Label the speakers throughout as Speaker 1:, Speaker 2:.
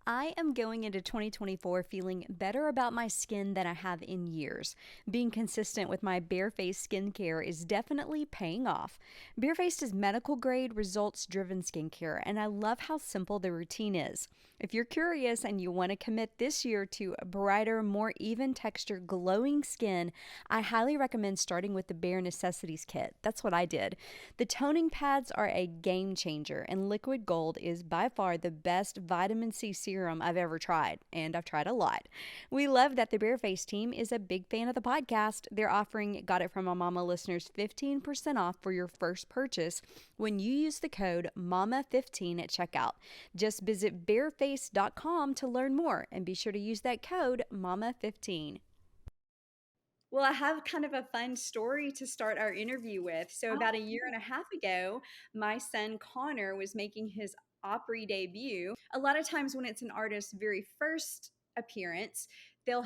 Speaker 1: I am going into 2024 feeling better about my skin than I have in years. Being consistent with my barefaced skincare is definitely paying off. Barefaced is medical grade, results driven skincare, and I love how simple the routine is. If you're curious and you want to commit this year to a brighter, more even texture, glowing skin, I highly recommend starting with the Bare Necessities Kit. That's what I did. The toning pads are a game changer, and Liquid Gold is by far the best vitamin C serum I've ever tried, and I've tried a lot. We love that the Bareface team is a big fan of the podcast. They're offering Got It From My Mama listeners 15% off for your first purchase when you use the code MAMA15 at checkout. Just visit bareface.com to learn more, and be sure to use that code MAMA15. Well, I have kind of a fun story to start our interview with. So, about a year and a half ago, my son Connor was making his Opry debut. A lot of times, when it's an artist's very first appearance, they'll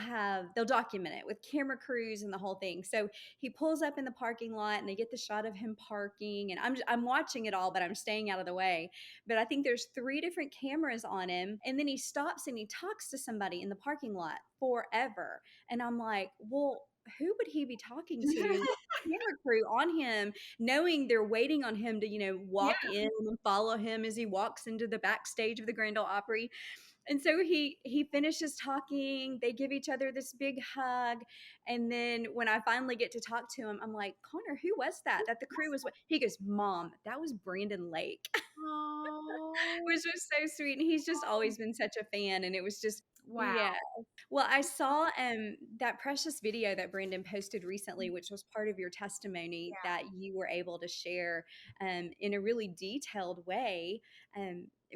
Speaker 1: document it with camera crews and the whole thing. So he pulls up in the parking lot, and they get the shot of him parking, and I'm watching it all, but I'm staying out of the way. But I think there's three different cameras on him, and then he stops and he talks to somebody in the parking lot forever. And I'm like, well, who would he be talking to? And camera crew on him, knowing they're waiting on him to,
Speaker 2: Yeah.
Speaker 1: walk in and follow him as he walks into the backstage of the Grand Ole Opry. And so he finishes talking. They give each other this big hug, and then when I finally get to talk to him, I'm like, Connor, who was that? That the crew was? What? He goes, Mom, that was Brandon Lake.
Speaker 2: Oh,
Speaker 1: Which was so sweet. And he's just always been such a fan. And it was just,
Speaker 2: wow.
Speaker 1: yeah. Well, I saw that precious video that Brandon posted recently, which was part of your testimony
Speaker 2: Yeah.
Speaker 1: that you were able to share in a really detailed way,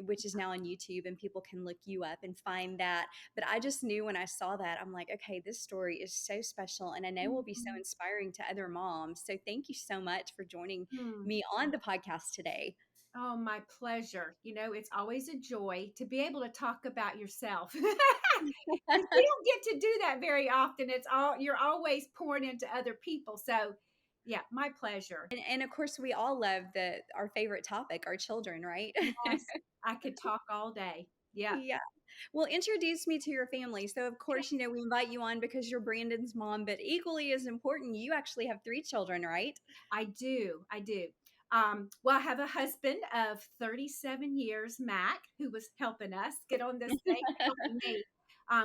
Speaker 1: which is now on YouTube, and people can look you up and find that. But I just knew when I saw that, I'm like, okay, this story is so special, and I know will be so
Speaker 2: Mhm.
Speaker 1: inspiring to other moms. So thank you so much for joining
Speaker 2: Hmm.
Speaker 1: me on the podcast today.
Speaker 2: Oh, my pleasure. It's always a joy to be able to talk about yourself. Because we don't get to do that very often. You're always pouring into other people. So, yeah, my pleasure.
Speaker 1: And of course, we all love our favorite topic, our children, right?
Speaker 2: Yes, I could talk all day. Yeah.
Speaker 1: Yeah. Well, introduce me to your family. So, of course, we invite you on because you're Brandon's mom, but equally as important, you actually have three children, right?
Speaker 2: I do. I do. Well, I have a husband of 37 years, Mac, who was helping us get on this thing, helping me.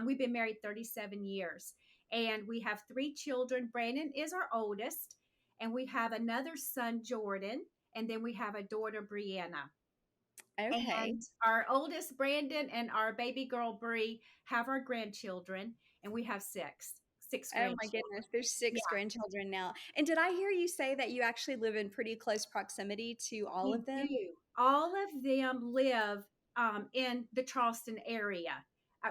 Speaker 2: We've been married 37 years, and we have three children. Brandon is our oldest, and we have another son, Jordan, and then we have a daughter, Brianna.
Speaker 1: Okay.
Speaker 2: And our oldest, Brandon, and our baby girl, Bree, have our grandchildren, and we have six
Speaker 1: Oh my
Speaker 2: grandchildren.
Speaker 1: goodness, there's
Speaker 2: Yeah,
Speaker 1: six grandchildren now. And did I hear you say that you actually live in pretty close proximity to all
Speaker 2: we
Speaker 1: of them?
Speaker 2: do. All of them live in the Charleston area.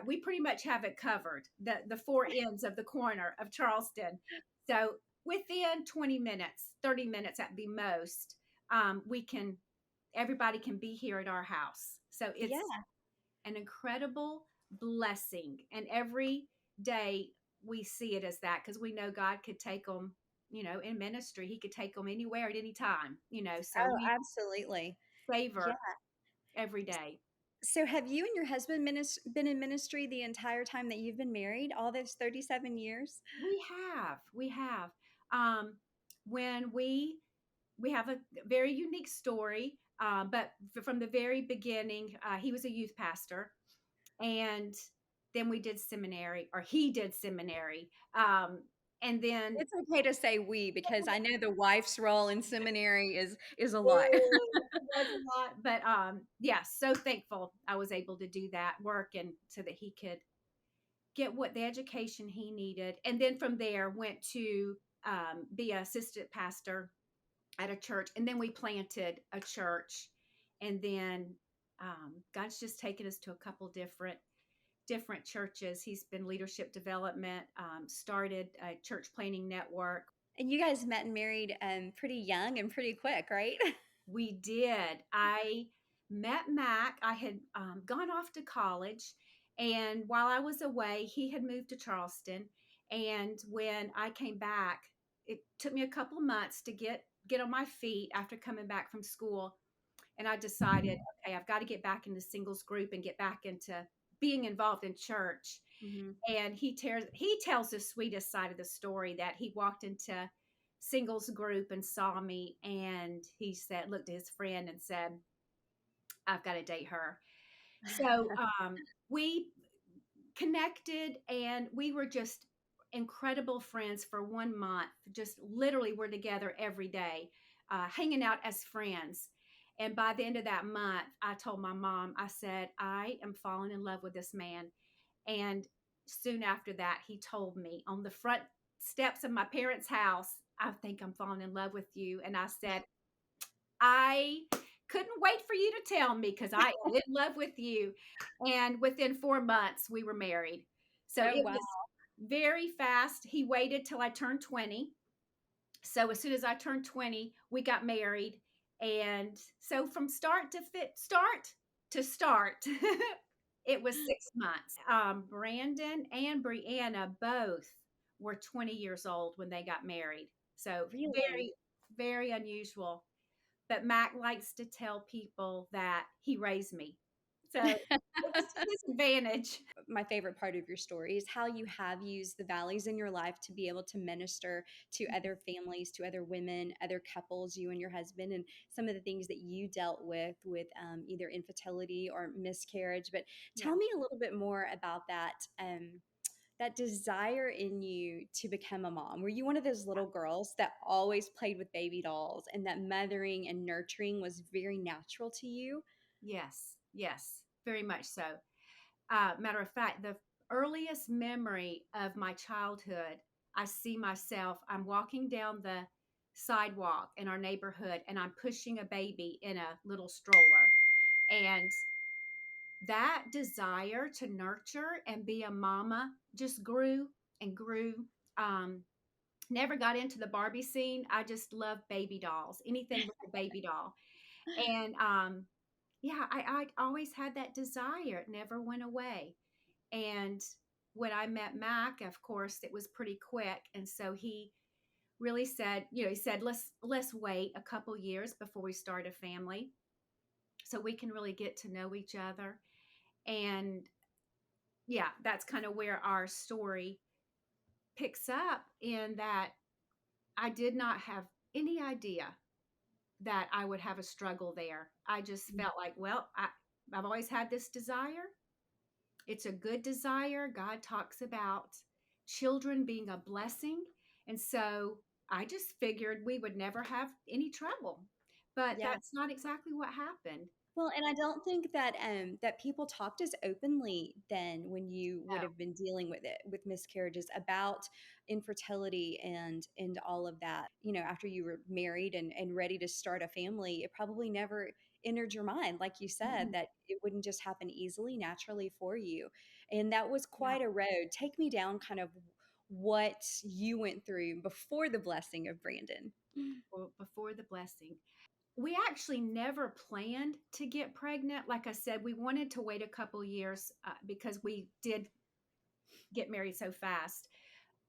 Speaker 2: We pretty much have it covered, the four ends of the corner of Charleston. So within 20 minutes, 30 minutes at the most, we can everybody can be here at our house. So
Speaker 1: Yeah.
Speaker 2: it's an incredible blessing. And every day we see it as that because we know God could take them, in ministry. He could take them anywhere at any time. So
Speaker 1: Oh,
Speaker 2: we
Speaker 1: absolutely. Yeah.
Speaker 2: savor every day.
Speaker 1: So, have you and your husband been in ministry the entire time that you've been married, all those 37 years?
Speaker 2: We have. Um, when we have a very unique story, but from the very beginning, he was a youth pastor, and then we did seminary, or he did seminary, and then
Speaker 1: It's okay to say we because I know the wife's role in seminary is a lot.
Speaker 2: it was a lot, but yeah, so thankful I was able to do that work, and so that he could get what the education he needed, and then from there went to be an assistant pastor at a church, and then we planted a church, and then God's just taken us to a couple different churches. He's been leadership development, started a church planning network.
Speaker 1: And you guys met and married pretty young and pretty quick, right?
Speaker 2: We did. I met Mac. I had gone off to college, and while I was away, he had moved to Charleston. And when I came back, it took me a couple of months to get on my feet after coming back from school. And I decided, okay, I've got to get back into singles group and get back into being involved in church.
Speaker 1: Hmm.
Speaker 2: And he tells the sweetest side of the story that he walked into singles group and saw me, and he said, looked at his friend and said, I've got to date her. So we connected, and we were just incredible friends for 1 month. Just literally, we're together every day, hanging out as friends. And by the end of that month, I told my mom, I said, I am falling in love with this man. And soon after that, he told me on the front steps of my parents' house, I think I'm falling in love with you. And I said, I couldn't wait for you to tell me because I am in love with you. And within 4 months, we were married. So
Speaker 1: Oh,
Speaker 2: it
Speaker 1: wow.
Speaker 2: was very fast. He waited till I turned 20. So as soon as I turned 20, we got married. And so from start to start, it was 6 months. Brandon and Brianna both were 20 years old when they got married. So
Speaker 1: Really?
Speaker 2: very, very unusual. But Mac likes to tell people that he raised me. So it was to his advantage.
Speaker 1: My favorite part of your story is how you have used the valleys in your life to be able to minister to other families, to other women, other couples, you and your husband, and some of the things that you dealt with either infertility or miscarriage. But
Speaker 2: Yeah.
Speaker 1: tell me a little bit more about that. That desire in you to become a mom. Were you one of those little girls that always played with baby dolls and that mothering and nurturing was very natural to you?
Speaker 2: Yes. Yes. Very much so. Matter of fact, the earliest memory of my childhood, I see myself, I'm walking down the sidewalk in our neighborhood and I'm pushing a baby in a little stroller. And that desire to nurture and be a mama just grew and grew. Um, Never got into the Barbie scene. I just love baby dolls, anything with a baby doll. And yeah, I always had that desire. It never went away. And when I met Mac, of course, it was pretty quick. And so he really said, he said, let's wait a couple years before we start a family so we can really get to know each other. And yeah, that's kind of where our story picks up in that I did not have any idea that I would have a struggle there. I just felt like, well, I've always had this desire. It's a good desire. God talks about children being a blessing. And so I just figured we would never have any trouble. But
Speaker 1: Yeah.
Speaker 2: that's not exactly what happened.
Speaker 1: Well, and I don't think that that people talked as openly then when you would
Speaker 2: No.
Speaker 1: have been dealing with it with miscarriages about infertility and all of that. You know, after you were married and ready to start a family, it probably never entered your mind, like you said,
Speaker 2: Mm-mm.
Speaker 1: that it wouldn't just happen easily, naturally for you. And that was
Speaker 2: Yeah.
Speaker 1: quite a road. Take me down kind of what you went through before the blessing of Brandon.
Speaker 2: Before the blessing. We actually never planned to get pregnant. Like I said, we wanted to wait a couple years because we did get married so fast.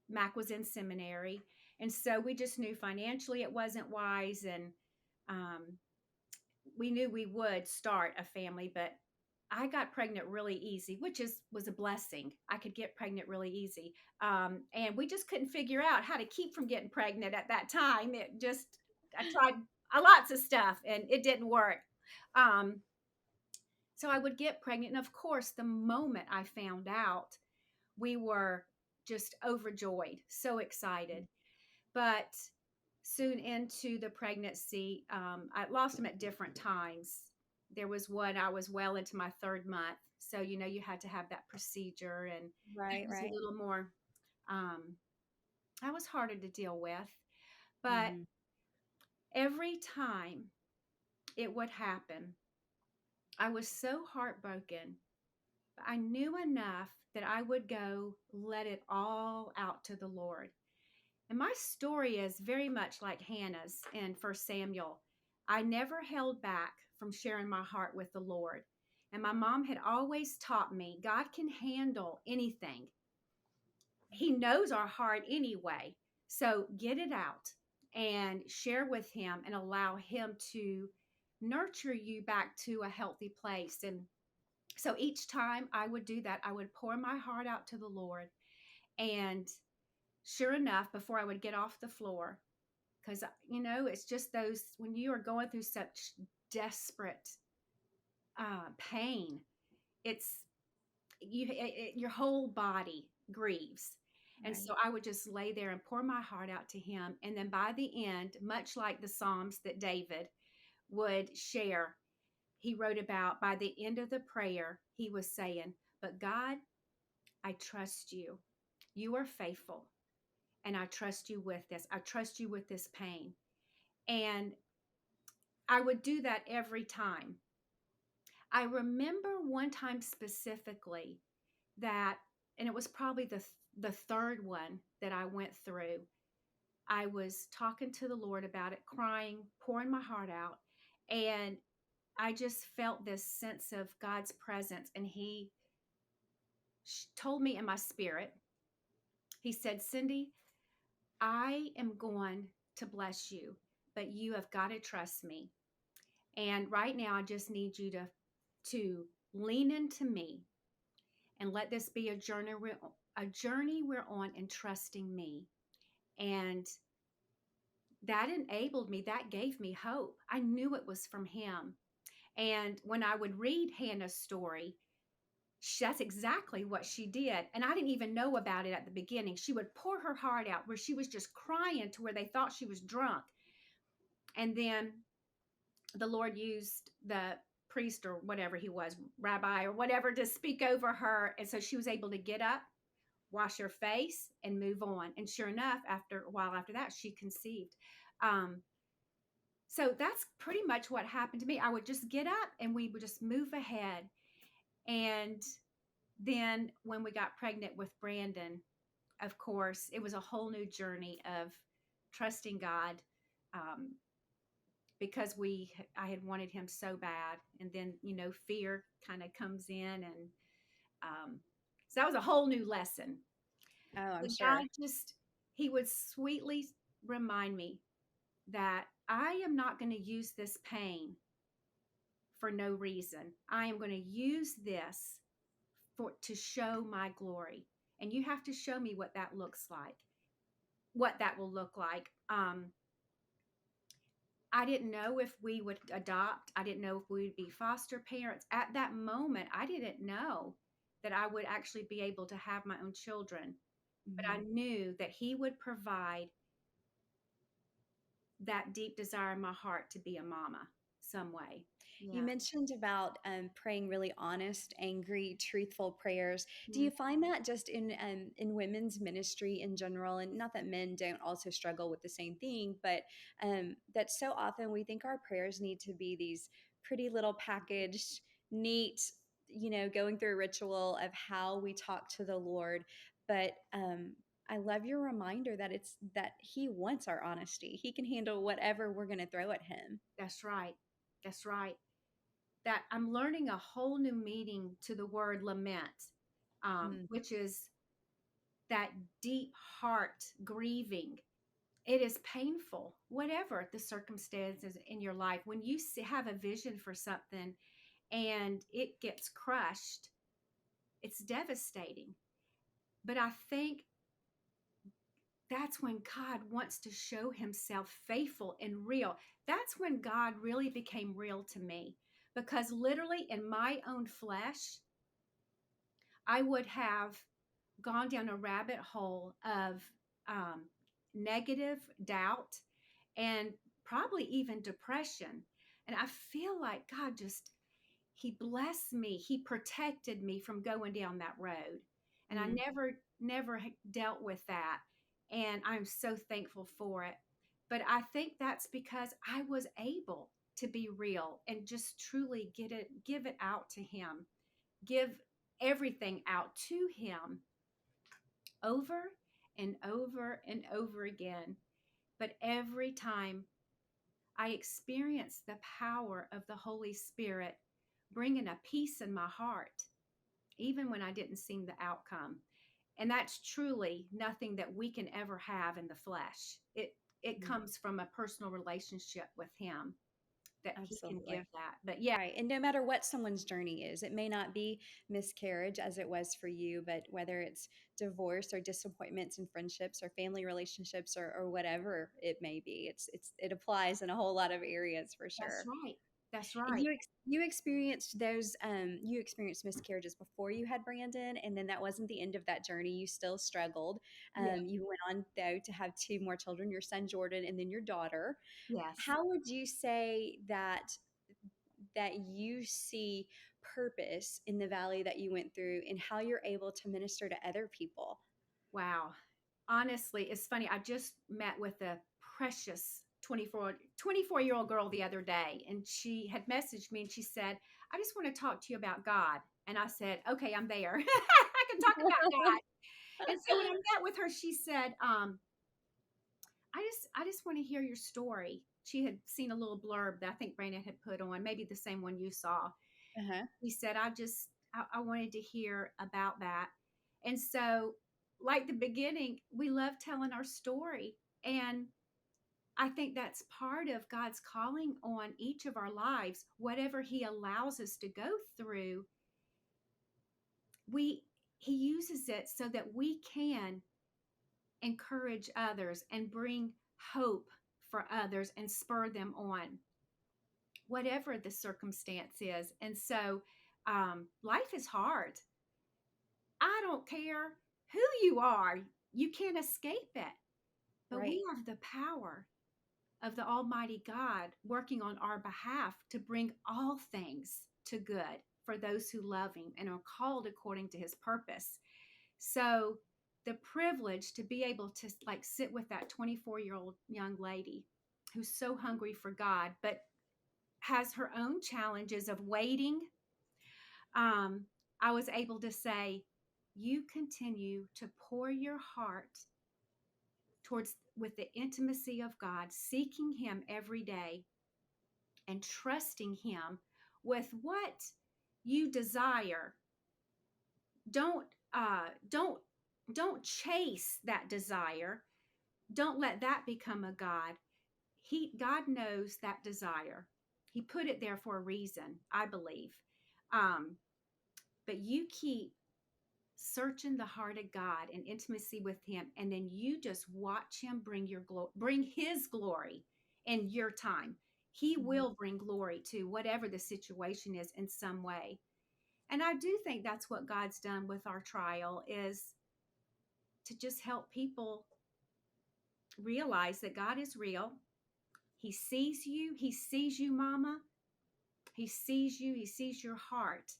Speaker 2: Mac was in seminary. And so we just knew financially it wasn't wise. And um, we knew we would start a family, but I got pregnant really easy, which was a blessing. I could get pregnant really easy. And we just couldn't figure out how to keep from getting pregnant at that time. I tried lots of stuff and it didn't work. Um, so I would get pregnant. And of course, the moment I found out, we were just overjoyed, so excited. But soon into the pregnancy, I lost them at different times. There was one, I was well into my 3rd month. So, you had to have that procedure, and it
Speaker 1: Right,
Speaker 2: was a
Speaker 1: right.
Speaker 2: little more, um, that was harder to deal with. But
Speaker 1: Hmm.
Speaker 2: every time it would happen, I was so heartbroken. I knew enough that I would go let it all out to the Lord. And my story is very much like Hannah's in First Samuel. I never held back from sharing my heart with the Lord. And my mom had always taught me God can handle anything. He knows our heart anyway. So get it out and share with him and allow him to nurture you back to a healthy place. And So each time I would do that, I would pour my heart out to the Lord. And sure enough, before I would get off the floor, because, it's just those when you are going through such desperate pain, it's your whole body grieves. And so
Speaker 1: Right.
Speaker 2: I would just lay there and pour my heart out to him. And then by the end, much like the Psalms that David would share, he wrote about by the end of the prayer, he was saying, "But God, I trust you. You are faithful. And I trust you with this. I trust you with this pain." And I would do that every time. I remember one time specifically that, and it was probably the third one that I went through. I was talking to the Lord about it, crying, pouring my heart out, and I just felt this sense of God's presence. And He told me in my spirit, He said, "Cindy, I am going to bless you, but you have got to trust me. And right now, I just need you to lean into me and let this be a journey we're on in trusting me." And that enabled me. That gave me hope. I knew it was from Him. And when I would read Hannah's story, that's exactly what she did. And I didn't even know about it at the beginning. She would pour her heart out where she was just crying to where they thought she was drunk. And then the Lord used the priest or whatever he was, rabbi or whatever, to speak over her. And so she was able to get up, wash her face, and move on. And sure enough, after a while after that, she conceived. Um, so that's pretty much what happened to me. I would just get up and we would just move ahead. And then when we got pregnant with Brandon, of course, it was a whole new journey of trusting God. Um, because I had wanted him so bad, and then fear kind of comes in, and so that was a whole new lesson.
Speaker 1: Oh, I'm
Speaker 2: But God
Speaker 1: sure.
Speaker 2: just He would sweetly remind me that I am not going to use this pain for no reason. I am going to use this for to show my glory, and you have to show me what that looks like, what that will look like. I didn't know if we would adopt. I didn't know if we would be foster parents. At that moment, I didn't know that I would actually be able to have my own children. But I
Speaker 1: Mhm.
Speaker 2: knew that He would provide that deep desire in my heart to be a mama some way.
Speaker 1: You
Speaker 2: Yeah.
Speaker 1: mentioned about praying really honest, angry, truthful prayers. Do
Speaker 2: Mm.
Speaker 1: you find that just in women's ministry in general, and not that men don't also struggle with the same thing, but that so often we think our prayers need to be these pretty little packaged, neat, going through a ritual of how we talk to the Lord, but I love your reminder that it's that He wants our honesty. He can handle whatever we're going to throw at Him.
Speaker 2: That's right. That's right. That I'm learning a whole new meaning to the word lament,
Speaker 1: Mm.
Speaker 2: which is that deep heart grieving. It is painful, whatever the circumstances in your life. When you have a vision for something and it gets crushed, it's devastating. But I think that's when God wants to show Himself faithful and real. That's when God really became real to me, because literally in my own flesh, I would have gone down a rabbit hole of um, negative doubt and probably even depression. And I feel like God just, He blessed me. He protected me from going down that road. And I
Speaker 1: Mm.
Speaker 2: never dealt with that. And I'm so thankful for it. But I think that's because I was able to be real and just truly give it out to Him, give everything out to Him over and over and over again. But every time I experienced the power of the Holy Spirit bringing a peace in my heart, even when I didn't see the outcome. And that's truly nothing that we can ever have in the flesh. It
Speaker 1: Mm.
Speaker 2: comes from a personal relationship with Him. that he can
Speaker 1: Absolutely.
Speaker 2: give that. But yeah,
Speaker 1: Right. And no matter what someone's journey is, it may not be miscarriage as it was for you, but whether it's divorce or disappointments in friendships or family relationships or whatever it may be, it applies in a whole lot of areas for
Speaker 2: that's
Speaker 1: sure.
Speaker 2: right. That's
Speaker 1: And
Speaker 2: right.
Speaker 1: you experienced those you experienced miscarriages before you had Brandon, and then that wasn't the end of that journey. You still struggled.
Speaker 2: Yeah.
Speaker 1: You went on though to have two more children, your son Jordan and then your daughter.
Speaker 2: Yes.
Speaker 1: How would you say that you see purpose in the valley that you went through and how you're able to minister to other people?
Speaker 2: Wow. Honestly, it's funny. I just met with a precious 24-year-old girl the other day, and she had messaged me and she said, I just want to talk to you about God. And I said, okay, I'm there. I can talk about God. And so when I met with her, she said, I just want to hear your story. She had seen a little blurb that I think Brandon had put on, maybe the same one you saw.
Speaker 1: Uh-huh.
Speaker 2: He said, I wanted to hear about that. And so, like the beginning, we love telling our story. And I think that's part of God's calling on each of our lives. Whatever He allows us to go through, we He uses it so that we can encourage others and bring hope for others and spur them on, whatever the circumstance is. And so, life is hard. I don't care who you are, you can't escape it. But
Speaker 1: Right.
Speaker 2: we have the power of the Almighty God working on our behalf to bring all things to good for those who love Him and are called according to His purpose. So, the privilege to be able to like sit with that 24-year-old young lady who's so hungry for God, but has her own challenges of waiting. I was able to say, you continue to pour your heart towards with the intimacy of God, seeking Him every day and trusting Him with what you desire. Don't uh, don't don't chase that desire. Don't let that become a God. God knows that desire. He put it there for a reason, I believe. Um, but you keep searching the heart of God and intimacy with Him, and then you just watch Him bring His glory in your time. He
Speaker 1: Mhm.
Speaker 2: will bring glory to whatever the situation is in some way. And I do think that's what God's done with our trial is to just help people realize that God is real. He sees you. He sees you, Mama. He sees you. He sees your heart.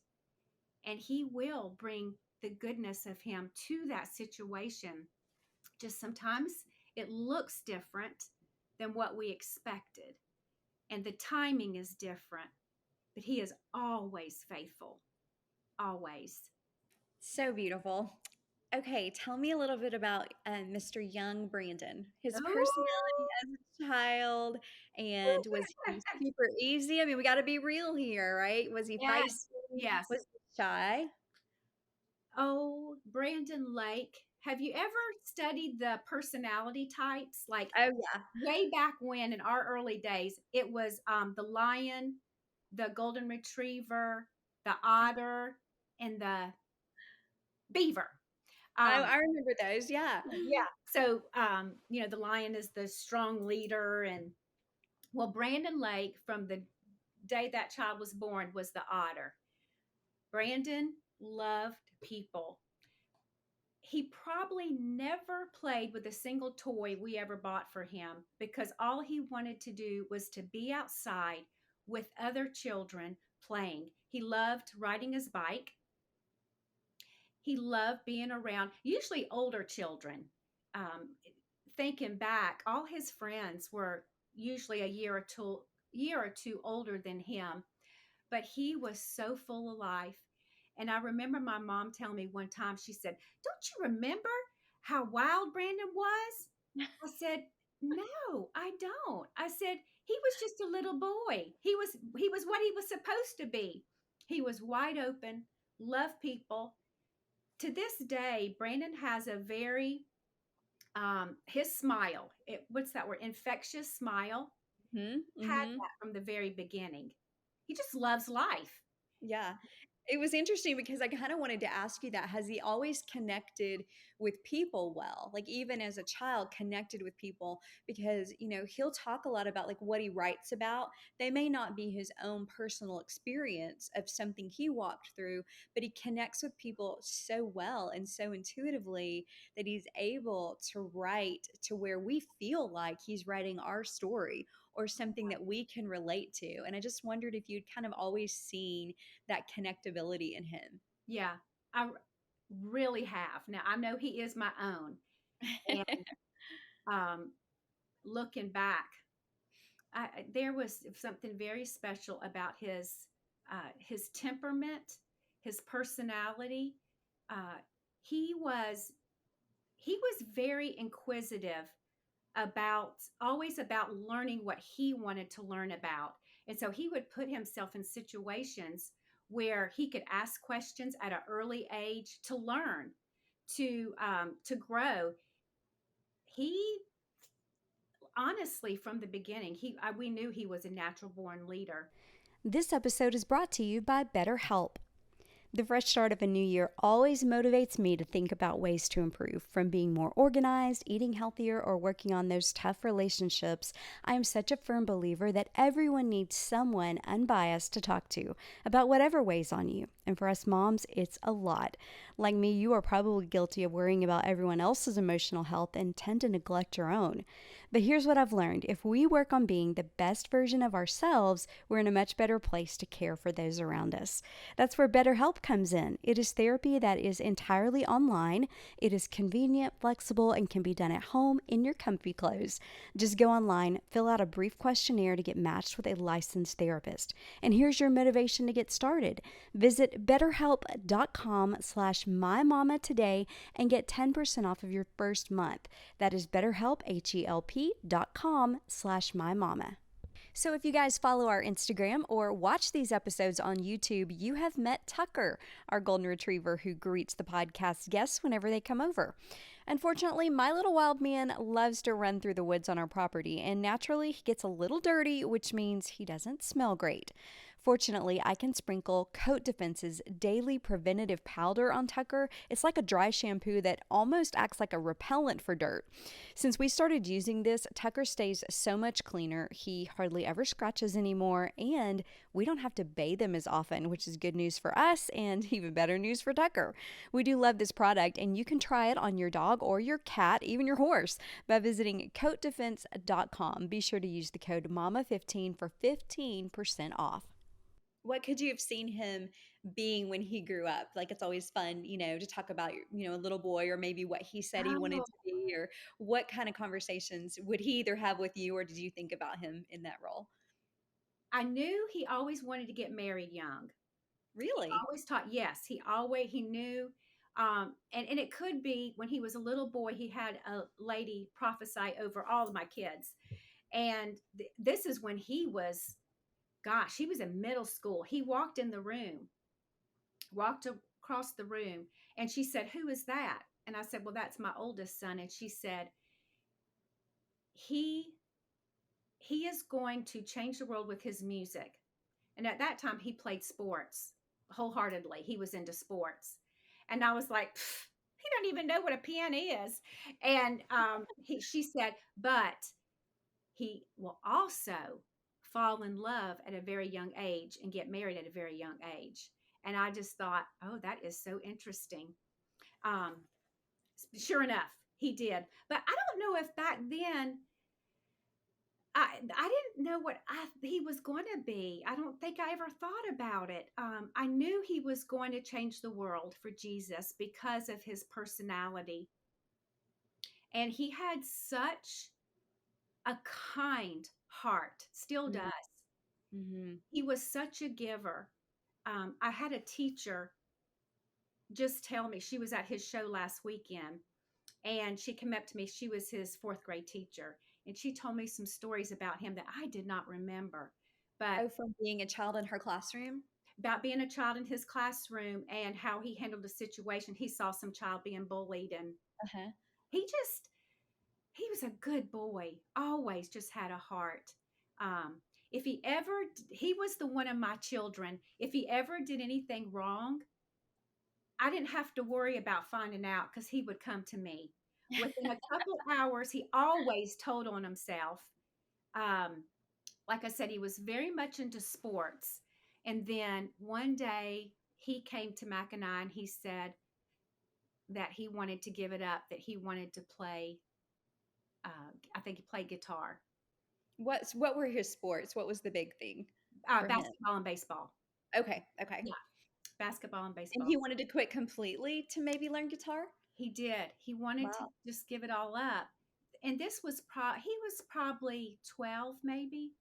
Speaker 2: And He will bring the goodness of Him to that situation. Just sometimes it looks different than what we expected, and the timing is different, but He is always faithful, always.
Speaker 1: So beautiful. Okay, tell me a little bit about Mr. Young Brandon, his personality
Speaker 2: Oh,
Speaker 1: as a child, and was he super easy? I mean, we got to be real here, right? Was he
Speaker 2: yes,
Speaker 1: feisty?
Speaker 2: yes.
Speaker 1: Was he shy?
Speaker 2: Oh, Brandon Lake. Have you ever studied the personality types? Like
Speaker 1: Oh yeah.
Speaker 2: way back when in our early days, it was the lion, the golden retriever, the otter, and the beaver.
Speaker 1: I
Speaker 2: Um,
Speaker 1: remember those. Yeah.
Speaker 2: yeah. So, the lion is the strong leader. And well, Brandon Lake, from the day that child was born, was the otter. Brandon loved people. He probably never played with a single toy we ever bought for him because all he wanted to do was to be outside with other children playing. He loved riding his bike. He loved being around usually older children. Um, Thinking back, all his friends were usually a year or two older than him, but he was so full of life. And I remember my mom telling me one time, she said, don't you remember how wild Brandon was? I said, no, I don't. I said, he was just a little boy. He was what he was supposed to be. He was wide open, loved people. To this day, Brandon has a very his smile. What's that word? Infectious smile.
Speaker 1: Mhm.
Speaker 2: Had
Speaker 1: Mhm.
Speaker 2: that from the very beginning. He just loves life.
Speaker 1: Yeah. It was interesting because I kind of wanted to ask you that. Has he always connected with people well? Like even as a child, connected with people because, he'll talk a lot about like what he writes about. They may not be his own personal experience of something he walked through, but he connects with people so well and so intuitively that he's able to write to where we feel like he's writing our story or something that we can relate to. And I just wondered if you'd kind of always seen that connectability in him.
Speaker 2: Yeah, really have. Now I know he is my own, and um, looking back, there was something very special about his temperament, his personality. Uh, he was he was very inquisitive about always about learning what he wanted to learn about. And so he would put himself in situations where he could ask questions at an early age to learn, to grow. He honestly, from the beginning, we knew he was a natural born leader.
Speaker 1: This episode is brought to you by BetterHelp. The fresh start of a new year always motivates me to think about ways to improve. From being more organized, eating healthier, or working on those tough relationships, I am such a firm believer that everyone needs someone unbiased to talk to about whatever weighs on you. And for us moms, it's a lot. Like me, you are probably guilty of worrying about everyone else's emotional health and tend to neglect your own. But here's what I've learned: if we work on being the best version of ourselves, we're in a much better place to care for those around us. That's where BetterHelp comes in. It is therapy that is entirely online. It is convenient, flexible, and can be done at home in your comfy clothes. Just go online, fill out a brief questionnaire to get matched with a licensed therapist. And here's your motivation to get started. Visit betterhelp.com/mymama today and get 10% off of your first month. That is BetterHelp, HELP.com/mymama. So, if you guys follow our Instagram or watch these episodes on YouTube, you have met Tucker, our golden retriever who greets the podcast guests whenever they come over. Unfortunately, my little wild man loves to run through the woods on our property, and naturally, he gets a little dirty, which means he doesn't smell great. Fortunately, I can sprinkle Coat Defense's daily preventative powder on Tucker. It's like a dry shampoo that almost acts like a repellent for dirt. Since we started using this, Tucker stays so much cleaner. He hardly ever scratches anymore, and we don't have to bathe him as often, which is good news for us and even better news for Tucker. We do love this product, and you can try it on your dog or your cat, even your horse, by visiting coatdefense.com. Be sure to use the code MAMA15 for 15% off. What could you have seen him being when he grew up? Like, it's always fun, to talk about, a little boy or maybe what he said he wanted
Speaker 2: Oh,
Speaker 1: to be, or what kind of conversations would he either have with you, or did you think about him in that role?
Speaker 2: I knew he always wanted to get married young. He
Speaker 1: Really?
Speaker 2: always taught, yes, he knew. And it could be when he was a little boy, he had a lady prophesy over all of my kids. And this is when he was, gosh, he was in middle school. He walked in the room, walked across the room, and she said, "Who is that?" And I said, "Well, that's my oldest son." And she said, he he is going to change the world with his music. And at that time, he played sports wholeheartedly. He was into sports. And I was like, he don't even know what a piano is. And she said, but he will also fall in love at a very young age and get married at a very young age. And I just thought, oh, that is so interesting. Um, sure enough, he did. But I don't know if back then I didn't know what he was going to be. I don't think I ever thought about it. I knew he was going to change the world for Jesus because of his personality, and he had such a kind heart. Still does.
Speaker 1: Mm-hmm.
Speaker 2: He was such a giver. I had a teacher just tell me, she was at his show last weekend, and she came up to me. She was his fourth grade teacher, and she told me some stories about him that I did not remember. But
Speaker 1: Oh, from being a child in her classroom?
Speaker 2: about being a child in his classroom and how he handled a situation. He saw some child being bullied, and
Speaker 1: Uh-huh.
Speaker 2: he just he was a good boy. Always just had a heart. If he ever, he was the one of my children. If he ever did anything wrong, I didn't have to worry about finding out because he would come to me. Within a couple hours, he always told on himself. Um, like I said, he was very much into sports. And then one day he came to Mac and I and he said that he wanted to give it up, that he wanted to play, I think he played guitar,
Speaker 1: What were his sports? What was the big thing for him?
Speaker 2: basketball and baseball.
Speaker 1: Okay, okay.
Speaker 2: Yeah, basketball and
Speaker 1: And
Speaker 2: baseball.
Speaker 1: he wanted to quit completely to maybe learn guitar?
Speaker 2: He did. He wanted to
Speaker 1: Wow.
Speaker 2: just give it all up. And this was he was probably 12 maybe.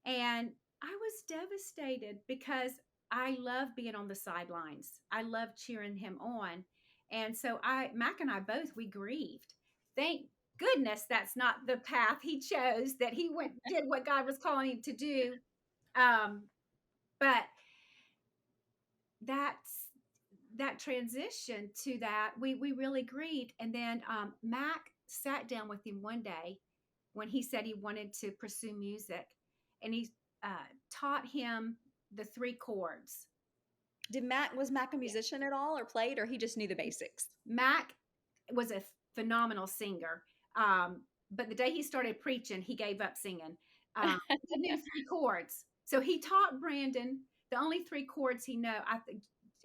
Speaker 2: And I was devastated because I love being on the sidelines. I love cheering him on. And so Mac and I both, we grieved. Thank goodness that's not the path he chose, that he went, did what God was calling him to do. Um, but that's, that transition to that, we really grieved. And then Mac sat down with him one day when he said he wanted to pursue music, and he taught him the three chords.
Speaker 1: Was Mac a
Speaker 2: Yeah.
Speaker 1: musician at all or played or he just knew the basics?
Speaker 2: Mac was a phenomenal singer, but the day he started preaching, he gave up singing. He knew three chords, so he taught Brandon the only three chords he know.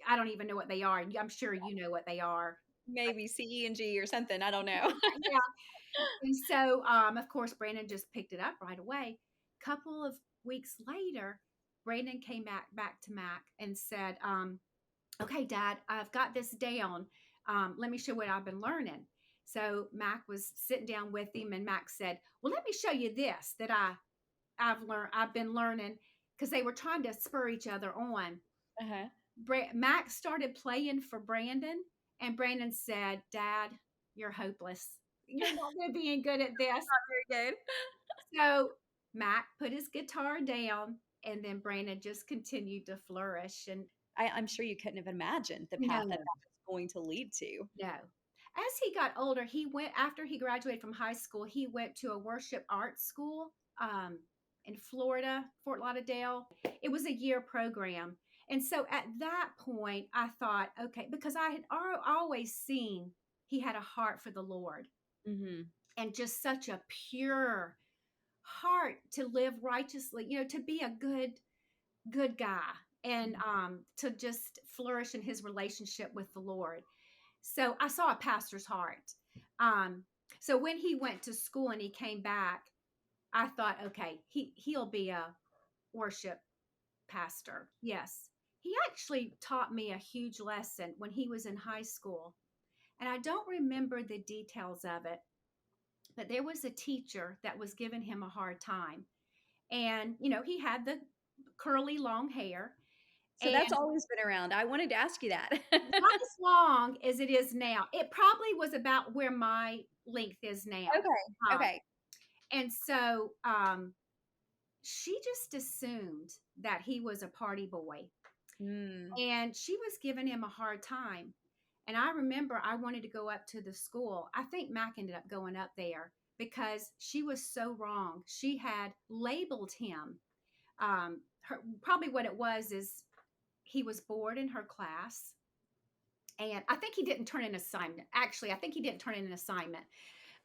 Speaker 2: I don't even know what they are. I'm sure you know what they are.
Speaker 1: Maybe C, E, and G or something. I don't know.
Speaker 2: Yeah. And so, of course, Brandon just picked it up right away. Couple of weeks later, Brandon came back to Mac and said, "Okay, Dad, I've got this down. Let me show what I've been learning." So Mac was sitting down with him, and Mac said, "Well, let me show you this that I've learned. I've been learning," because they were trying to spur each other on.
Speaker 1: Uh-huh.
Speaker 2: Mac started playing for Brandon, and Brandon said, "Dad, you're hopeless. You're not going to be any good at this."
Speaker 1: Very good.
Speaker 2: So Mac put his guitar down, and then Brandon just continued to flourish. And
Speaker 1: I'm sure you couldn't have imagined the path that
Speaker 2: no,
Speaker 1: that was going to lead to.
Speaker 2: no. As he got older, he went, after he graduated from high school, he went to a worship arts school in Florida, Fort Lauderdale. It was a year program. And so at that point, I thought, okay, because I had always seen he had a heart for the Lord
Speaker 1: Mhm.
Speaker 2: and just such a pure heart to live righteously, to be a good guy, and
Speaker 1: Mhm.
Speaker 2: to just flourish in his relationship with the Lord. So I saw a pastor's heart. Um, so when he went to school and he came back, I thought, okay, he'll be a worship pastor. Yes. He actually taught me a huge lesson when he was in high school. And I don't remember the details of it, but there was a teacher that was giving him a hard time. And, he had the curly long hair,
Speaker 1: So
Speaker 2: and
Speaker 1: that's always been around. I wanted to ask you that.
Speaker 2: not as long as it is now. It probably was about where my length is now.
Speaker 1: Okay,
Speaker 2: Um,
Speaker 1: okay.
Speaker 2: and so she just assumed that he was a party boy,
Speaker 1: Mm.
Speaker 2: and she was giving him a hard time. And I remember I wanted to go up to the school. I think Mac ended up going up there because she was so wrong. She had labeled him. Probably what it was is he was bored in her class, and I think he didn't turn in an assignment. Actually, I think he didn't turn in an assignment.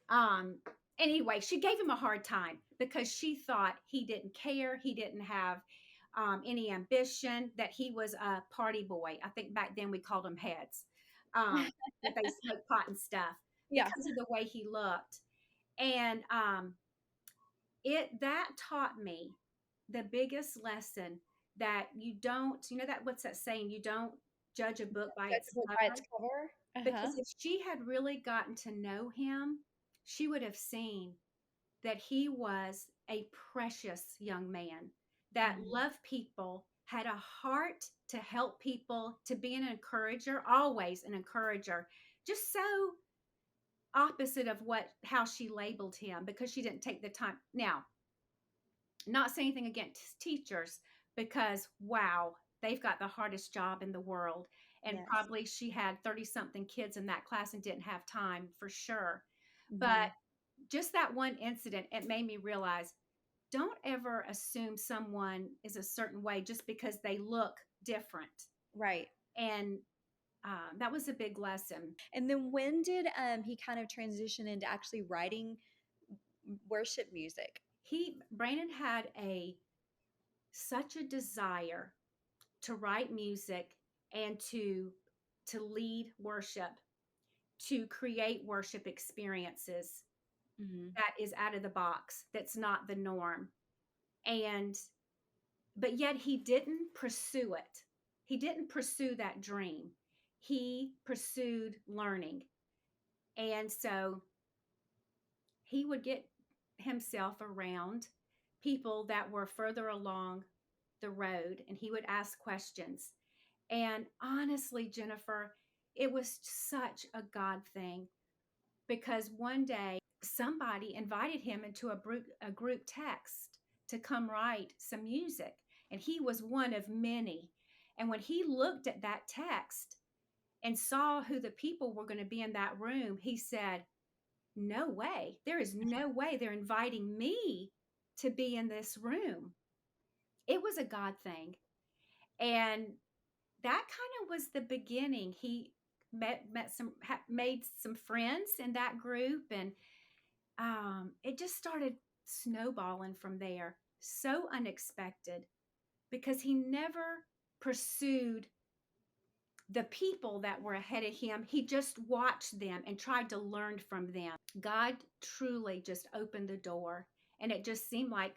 Speaker 2: Um, anyway, she gave him a hard time because she thought he didn't care. He didn't have any ambition, that he was a party boy. I think back then we called them heads, that they smoked pot and stuff
Speaker 1: Yeah.
Speaker 2: because of the way he looked. And that taught me the biggest lesson, that you don't, that what's that saying? You don't judge a book by
Speaker 1: Judge
Speaker 2: its
Speaker 1: a book by its
Speaker 2: cover.
Speaker 1: cover. Uh-huh.
Speaker 2: Because if she had really gotten to know him, she would have seen that he was a precious young man that
Speaker 1: Mhm.
Speaker 2: loved people, had a heart to help people, to be an encourager, always an encourager. Just so opposite of how she labeled him, because she didn't take the time. Now, not saying anything against teachers, because wow, they've got the hardest job in the world. And
Speaker 1: Yes.
Speaker 2: probably she had 30 something kids in that class and didn't have time for sure. But
Speaker 1: Mhm.
Speaker 2: just that one incident, it made me realize don't ever assume someone is a certain way just because they look different.
Speaker 1: Right.
Speaker 2: And that was a big lesson.
Speaker 1: And then when did he kind of transition into actually writing worship music?
Speaker 2: Brandon had a such a desire to write music and to lead worship, to create worship experiences
Speaker 1: Hmm.
Speaker 2: that is out of the box, that's not the norm. And but yet he didn't pursue it. He didn't pursue that dream. He pursued learning. And so he would get himself around people that were further along the road, and he would ask questions. And honestly, Jennifer, it was such a God thing, because one day somebody invited him into a group text to come write some music. And he was one of many. And when he looked at that text and saw who the people were going to be in that room, he said, no way. There is no way they're inviting me to be in this room. It was a God thing. And that kind of was the beginning. He made some friends in that group, and it just started snowballing from there. So unexpected, because he never pursued the people that were ahead of him. He just watched them and tried to learn from them. God truly just opened the door, and it just seemed like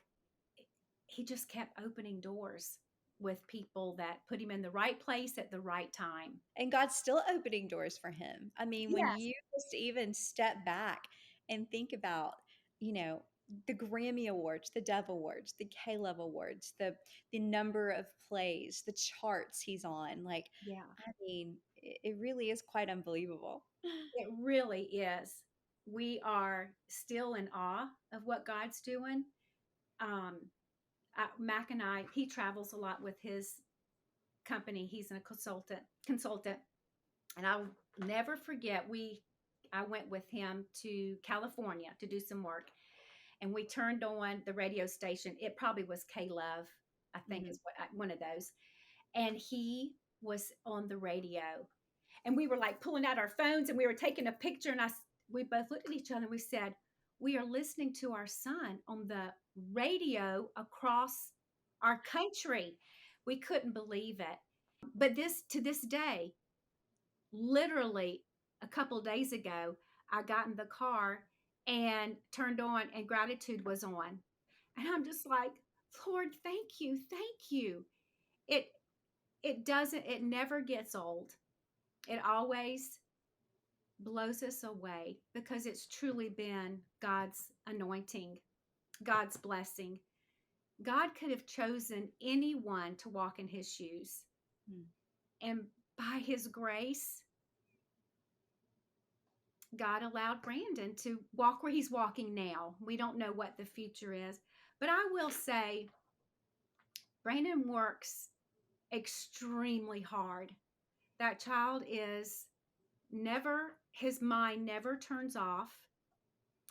Speaker 2: he just kept opening doors with people that put him in the right place at the right time.
Speaker 1: And God's still opening doors for him. I mean, when
Speaker 2: Yes.
Speaker 1: you just even step back and think about, you know, the Grammy Awards, the Dove Awards, the Caleb Awards, the number of plays, the charts he's on, like,
Speaker 2: Yeah.
Speaker 1: I mean, it really is quite unbelievable.
Speaker 2: It really is. We are still in awe of what God's doing. Um, Mac and I, he travels a lot with his company. He's a consultant, and I'll never forget. I went with him to California to do some work, and we turned on the radio station. It probably was K Love, I think
Speaker 1: Mhm.
Speaker 2: is one of those, and he was on the radio, and we were like pulling out our phones and we were taking a picture, and we both looked at each other and we said, we are listening to our son on the radio across our country. We couldn't believe it. But this to this day, literally a couple days ago, I got in the car and turned on, and gratitude was on. And I'm just like, Lord, thank you. Thank you. It it never gets old. It always blows us away, because it's truly been God's anointing, God's blessing. God could have chosen anyone to walk in his shoes.
Speaker 1: Mm.
Speaker 2: And by his grace, God allowed Brandon to walk where he's walking now. We don't know what the future is. But I will say, Brandon works extremely hard. That child is never, his mind never turns off,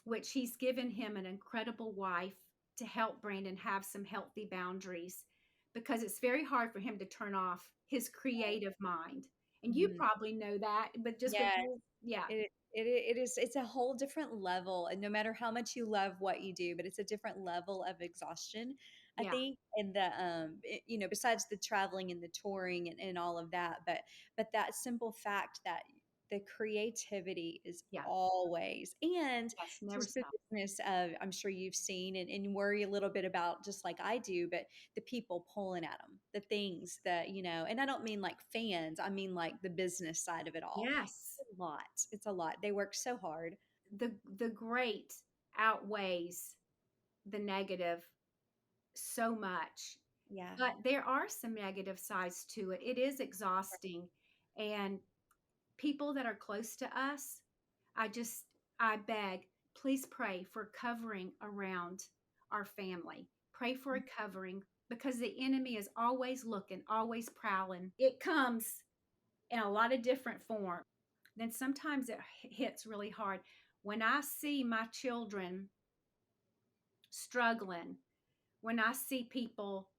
Speaker 2: which he's given him an incredible wife to help Brandon have some healthy boundaries, because it's very hard for him to turn off his creative mind. And you
Speaker 1: Mhm.
Speaker 2: probably know that, but just
Speaker 1: Yes.
Speaker 2: because, yeah,
Speaker 1: It is, it's a whole different level, and no matter how much you love what you do, but it's a different level of exhaustion, I
Speaker 2: yeah,
Speaker 1: think. And the you know, besides the traveling and the touring and all of that, but that simple fact that the creativity is
Speaker 2: yeah,
Speaker 1: always, and
Speaker 2: yes, never
Speaker 1: just the
Speaker 2: stop.
Speaker 1: business of, I'm sure you've seen and worry a little bit about, just like I do, but the people pulling at them, the things that, you know, and I don't mean like fans, I mean like the business side of it all.
Speaker 2: Yes,
Speaker 1: A lot. It's a lot. They work so hard.
Speaker 2: the great outweighs the negative so much.
Speaker 1: Yeah.
Speaker 2: But there are some negative sides to it. It is exhausting. And people that are close to us, I just, I beg, please pray for covering around our family. Pray for a covering, because the enemy is always looking, always prowling. It comes in a lot of different forms. Then sometimes it hits really hard. When I see my children struggling, when I see people,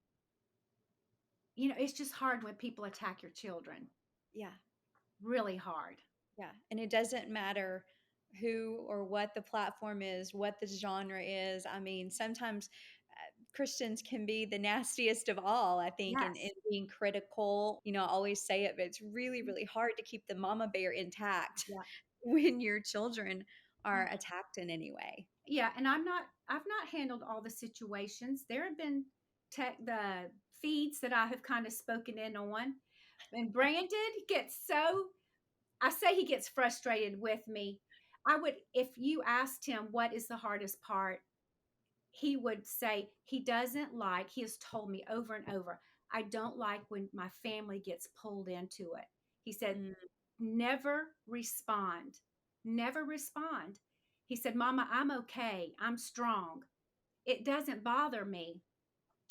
Speaker 2: it's just hard when people attack your children.
Speaker 1: Yeah.
Speaker 2: Really hard.
Speaker 1: Yeah. And it doesn't matter who or what the platform is, what the genre is. I mean, sometimes Christians can be the nastiest of all, I think, in
Speaker 2: Yes.
Speaker 1: being critical. I always say it, but it's really, really hard to keep the mama bear intact
Speaker 2: Yeah.
Speaker 1: when your children are
Speaker 2: Mhm.
Speaker 1: attacked in any way.
Speaker 2: Yeah, and I've not handled all the situations. There have been the feeds that I have kind of spoken in on. And Brandon gets so I say he gets frustrated with me. I would if you asked him what is the hardest part, he would say he has told me over and over, I don't like when my family gets pulled into it. He said,
Speaker 1: Mm.
Speaker 2: never respond. Never respond. He said, Mama, I'm okay. I'm strong. It doesn't bother me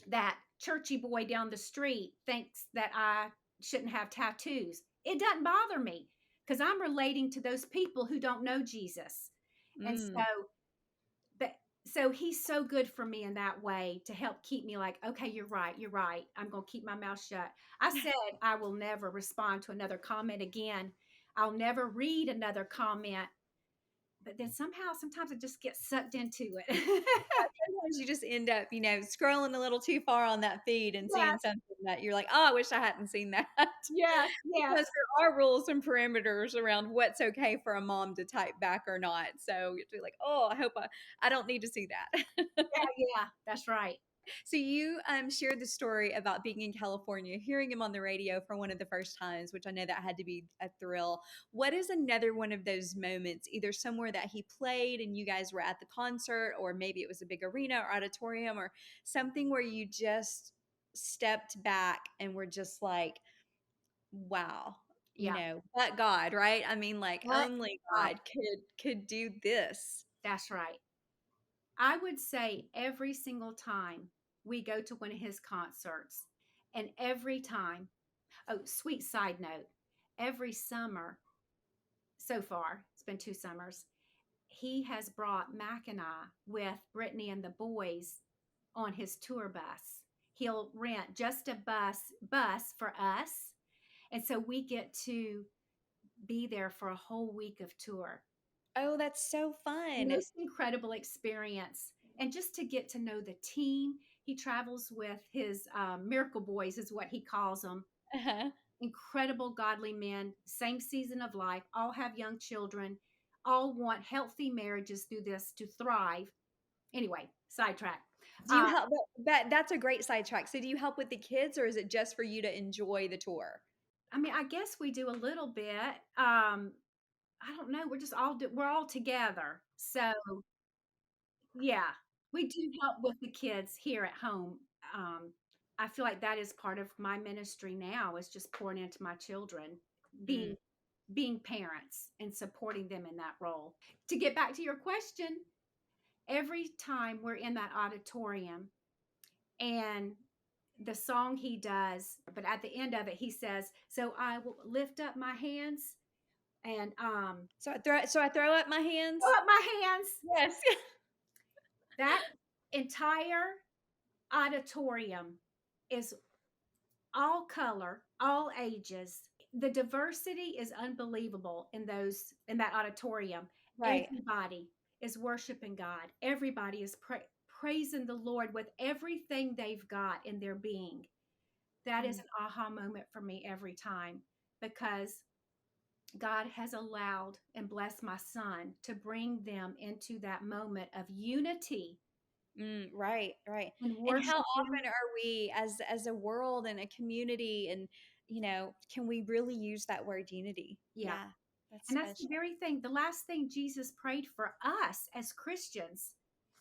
Speaker 2: that churchy boy down the street thinks that I shouldn't have tattoos. It doesn't bother me because I'm relating to those people who don't know Jesus. And
Speaker 1: Mm.
Speaker 2: but so he's so good for me in that way to help keep me like, okay, you're right, you're right. I'm going to keep my mouth shut. I said I will never respond to another comment again. I'll never read another comment. But then sometimes I just get sucked into it.
Speaker 1: Sometimes you just end up, scrolling a little too far on that feed and seeing
Speaker 2: Yes,
Speaker 1: something that you're like, "Oh, I wish I hadn't seen that."
Speaker 2: yes,
Speaker 1: Because
Speaker 2: yes,
Speaker 1: there are rules and parameters around what's okay for a mom to type back or not. So you're like, "Oh, I hope I don't need to see that."
Speaker 2: yeah, yeah. That's right.
Speaker 1: So you shared the story about being in California, hearing him on the radio for one of the first times, which I know that had to be a thrill. What is another one of those moments, either somewhere that he played and you guys were at the concert, or maybe it was a big arena or auditorium, or something where you just stepped back and were just like, wow,
Speaker 2: Yeah,
Speaker 1: but God, right? I mean, like
Speaker 2: but
Speaker 1: only
Speaker 2: God,
Speaker 1: God could do this.
Speaker 2: that's right. I would say every single time we go to one of his concerts, and every time, oh, sweet side note, every summer so far, it's been 2 summers, he has brought Mac and I with Brittany and the boys on his tour bus. He'll rent just a bus for us. And so we get to be there for a whole week of tour.
Speaker 1: Oh, that's so fun.
Speaker 2: Most incredible experience. And just to get to know the team, he travels with his miracle boys, is what he calls them.
Speaker 1: Uh-huh.
Speaker 2: Incredible, godly men, same season of life, all have young children, all want healthy marriages through this to thrive. Anyway, sidetrack.
Speaker 1: Do you help that's a great sidetrack. So do you help with the kids or is it just for you to enjoy the tour?
Speaker 2: I mean, I guess we do a little bit. I don't know. We're all together. So yeah, we do help with the kids here at home. Um, I feel like that is part of my ministry now is just pouring into my children,
Speaker 1: Mm.
Speaker 2: being parents and supporting them in that role. To get back to your question, every time we're in that auditorium and the song he does, but at the end of it, he says, so I will lift up my hands and
Speaker 1: So I throw up my hands?
Speaker 2: throw up my hands.
Speaker 1: Yes.
Speaker 2: That entire auditorium is all color, all ages. The diversity is unbelievable in that auditorium.
Speaker 1: Right.
Speaker 2: Everybody is worshiping God. Everybody is praising the Lord with everything they've got in their being. That is
Speaker 1: Mm.
Speaker 2: an aha moment for me every time because God has allowed and blessed my son to bring them into that moment of unity
Speaker 1: Right, right.
Speaker 2: and
Speaker 1: And how
Speaker 2: worshiping.
Speaker 1: often are we as a world and a community and, can we really use that word unity?
Speaker 2: Yeah.
Speaker 1: Yeah, that's
Speaker 2: And that's the
Speaker 1: special.
Speaker 2: very thing, the last thing Jesus prayed for us as Christians,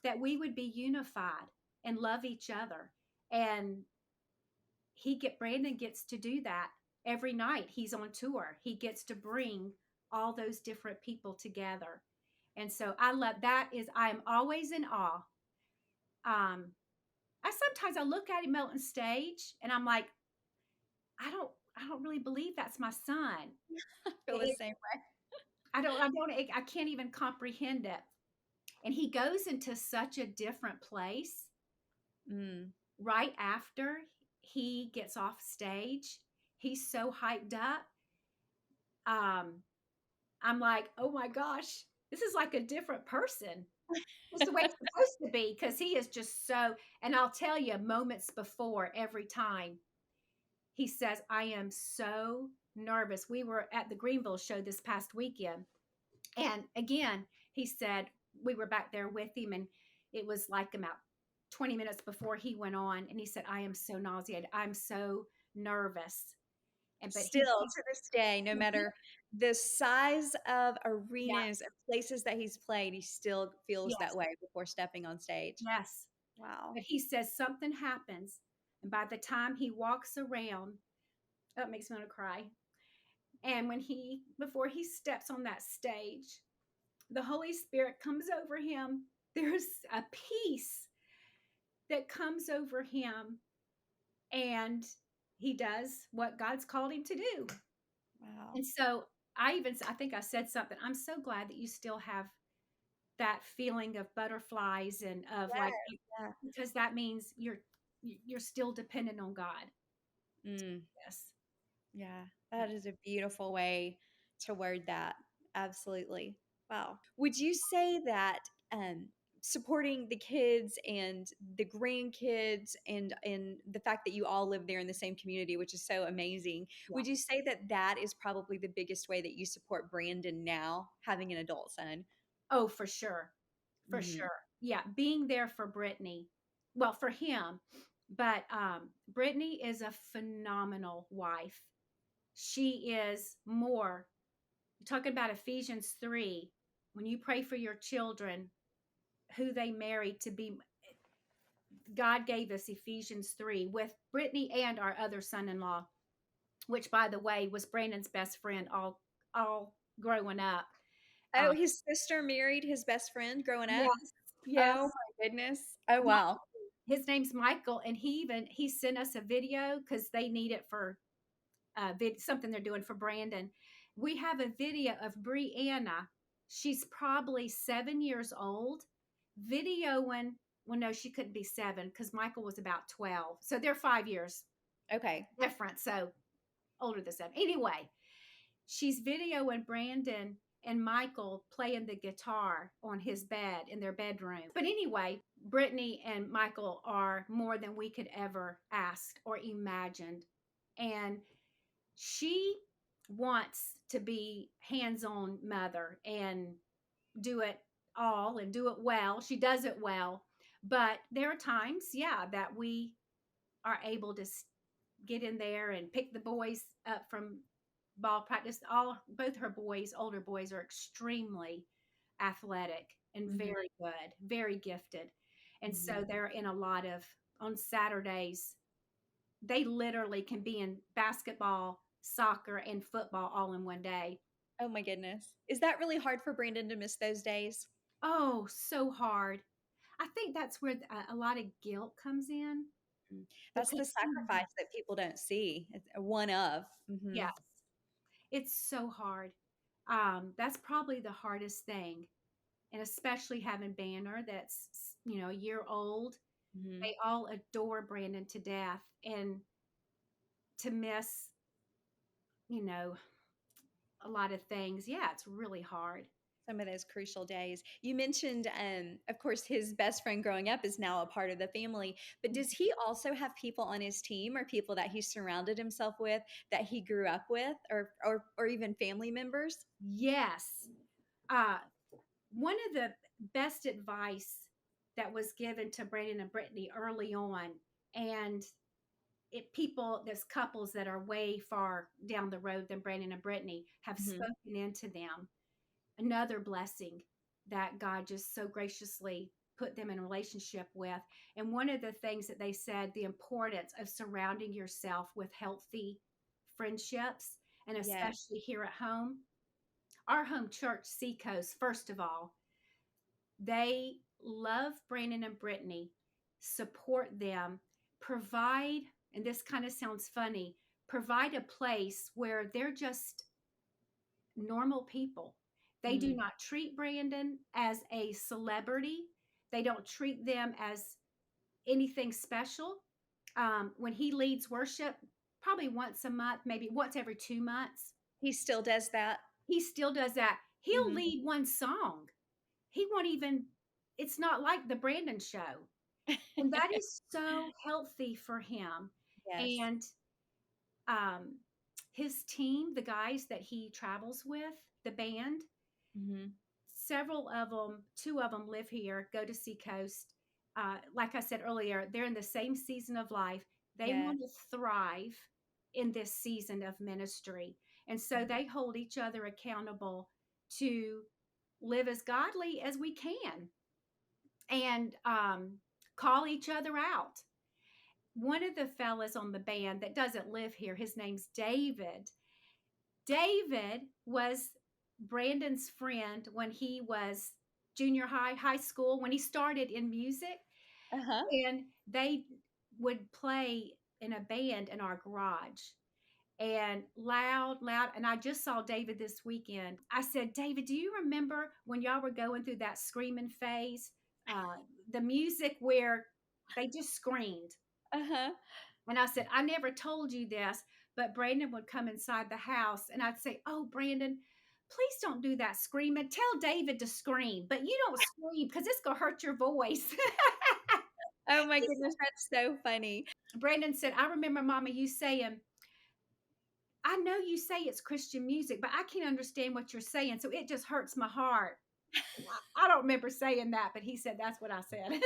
Speaker 2: that we would be unified and love each other. And Brandon gets to do that every night he's on tour. He gets to bring all those different people together. And so I love that is I am always in awe. Um, I look at him out on stage and I'm like, I don't really believe that's my son.
Speaker 1: I feel the
Speaker 2: It,
Speaker 1: same way.
Speaker 2: I can't even comprehend it. And he goes into such a different place.
Speaker 1: Mm.
Speaker 2: Right after he gets off stage, he's so hyped up. Um, I'm like, oh my gosh, this is like a different person. It's the way it's supposed to be because he is just so. And I'll tell you, moments before every time he says, I am so nervous. We were at the Greenville show this past weekend. And again, he said, we were back there with him, and it was like about 20 minutes before he went on. And he said, I am so nauseated. I'm so nervous. And, but he,
Speaker 1: Still to this day, no matter the size of arenas
Speaker 2: yes,
Speaker 1: and places that he's played, he still feels that
Speaker 2: yes,
Speaker 1: way before stepping on stage.
Speaker 2: yes.
Speaker 1: Wow.
Speaker 2: But he says something happens. And by the time he walks around, oh, it makes me want to cry. And before he steps on that stage, the Holy Spirit comes over him. There's a peace that comes over him, and he does what God's called him to do.
Speaker 1: Wow.
Speaker 2: And so I think I said something. I'm so glad that you still have that feeling of butterflies and of like,
Speaker 1: Yes, yeah.
Speaker 2: because that means you're still dependent on God.
Speaker 1: Mm.
Speaker 2: Yes.
Speaker 1: Yeah,
Speaker 2: Yeah.
Speaker 1: that is a beautiful way to word that. Absolutely. Wow. Would you say that um, supporting the kids and the grandkids and the fact that you all live there in the same community, which is so amazing,
Speaker 2: Yeah.
Speaker 1: would you say that that is probably the biggest way that you support Brandon now, having an adult son?
Speaker 2: Oh, for sure. For
Speaker 1: Hmm.
Speaker 2: sure. Yeah, being there for Brittany. Well, for him, but Brittany is a phenomenal wife. She is more. You're talking about Ephesians 3, when you pray for your children, who they married to be. God gave us Ephesians 3 with Brittany and our other son-in-law, which by the way was Brandon's best friend all growing up.
Speaker 1: Oh, his sister married his best friend growing up?
Speaker 2: Yes,
Speaker 1: Oh
Speaker 2: yes.
Speaker 1: my goodness. Oh,
Speaker 2: Mi-
Speaker 1: wow.
Speaker 2: His name's Michael, and he sent us a video because they need it for something they're doing for Brandon. We have a video of Brianna. She's probably 7 years old, videoing. Well, no, she couldn't be seven because Michael was about 12. So they're 5 years
Speaker 1: Okay.
Speaker 2: different. So older than seven. Anyway, she's videoing Brandon and Michael playing the guitar on his bed in their bedroom. But anyway, Brittany and Michael are more than we could ever ask or imagined. And she wants to be hands-on mother and do it all and do it well. She does it well. But there are times, yeah, that we are able to get in there and pick the boys up from ball practice. All both her boys, older boys, are extremely athletic and
Speaker 1: Hmm.
Speaker 2: very good, very gifted. And
Speaker 1: Hmm.
Speaker 2: so they're in a lot of on Saturdays, they literally can be in basketball, soccer, and football all in one day.
Speaker 1: Oh my goodness. Is that really hard for Brandon to miss those days?
Speaker 2: Oh, so hard. I think that's where a lot of guilt comes in
Speaker 1: Mm. That's
Speaker 2: because
Speaker 1: the sacrifice that people don't see. It's one of. Mhm.
Speaker 2: yes, it's so hard. That's probably the hardest thing, and especially having Banner that's a year old.
Speaker 1: Mhm.
Speaker 2: They all adore Brandon to death, and to miss you know a lot of things. Yeah, it's really hard.
Speaker 1: Some of those crucial days. You mentioned, of course, his best friend growing up is now a part of the family, but does he also have people on his team or people that he surrounded himself with that he grew up with or even family members?
Speaker 2: Yes. Uh, One of the best advice that was given to Brandon and Brittany early on, and there's couples that are way far down the road than Brandon and Brittany have
Speaker 1: Mhm.
Speaker 2: spoken into them. Another blessing that God just so graciously put them in a relationship with. And one of the things that they said, the importance of surrounding yourself with healthy friendships, and
Speaker 1: Yes.
Speaker 2: especially here at home. Our home church, Seacoast, first of all, they love Brandon and Brittany, support them, provide, and this kind of sounds funny, provide a place where they're just normal people. They do
Speaker 1: Mm.
Speaker 2: not treat Brandon as a celebrity. They don't treat them as anything special. When he leads worship, probably once a month, maybe once every 2 months,
Speaker 1: He still does that?
Speaker 2: he still does that. He'll
Speaker 1: Mhm.
Speaker 2: lead one song. He won't even, it's not like the Brandon show. And that is so healthy for him.
Speaker 1: Yes.
Speaker 2: And um, his team, the guys that he travels with, the band,
Speaker 1: Mhm.
Speaker 2: several of them, two of them live here, go to Seacoast. Like I said earlier, they're in the same season of life. They
Speaker 1: Yeah.
Speaker 2: want to thrive in this season of ministry. And so they hold each other accountable to live as godly as we can and call each other out. One of the fellas on the band that doesn't live here, his name's David. David was Brandon's friend when he was junior high, high school, when he started in music.
Speaker 1: Uh-huh.
Speaker 2: And they would play in a band in our garage and loud, loud. And I just saw David this weekend. I said, David, do you remember when y'all were going through that screaming phase? Uh, the music where they just screamed.
Speaker 1: Uh-huh.
Speaker 2: And I said, I never told you this, but Brandon would come inside the house and I'd say, oh, Brandon, please don't do that screaming. Tell David to scream, but you don't scream because it's going to hurt your voice.
Speaker 1: Oh my goodness, that's so funny.
Speaker 2: Brandon said, I remember, Mama, you saying, I know you say it's Christian music, but I can't understand what you're saying. So it just hurts my heart. I don't remember saying that, but he said that's what I said. I was